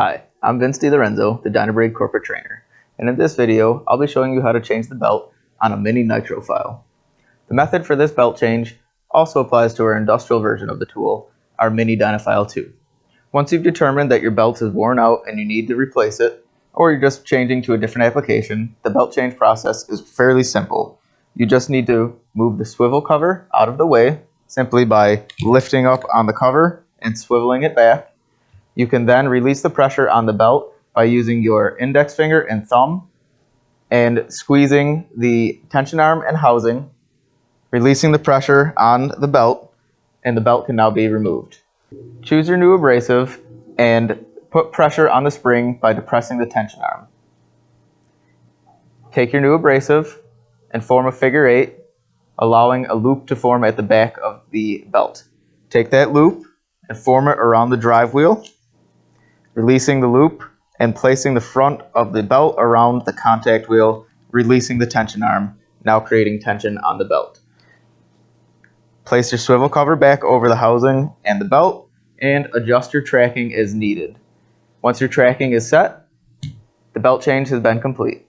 Hi, I'm Vince DiLorenzo, the Dynabrade corporate trainer, and in this video I'll be showing you how to change the belt on a Mini-NitroFile. The method for this belt change also applies to our industrial version of the tool, our Mini-Dynafile II. Once you've determined that your belt is worn out and you need to replace it, or you're just changing to a different application, the belt change process is fairly simple. You just need to move the swivel cover out of the way simply by lifting up on the cover and swiveling it back. You can then release the pressure on the belt by using your index finger and thumb and squeezing the tension arm and housing, releasing the pressure on the belt, and the belt can now be removed. Choose your new abrasive and put pressure on the spring by depressing the tension arm. Take your new abrasive and form a figure 8, allowing a loop to form at the back of the belt. Take that loop and form it around the drive wheel, releasing the loop and placing the front of the belt around the contact wheel, releasing the tension arm, now creating tension on the belt. Place your swivel cover back over the housing and the belt and adjust your tracking as needed. Once your tracking is set, the belt change has been complete.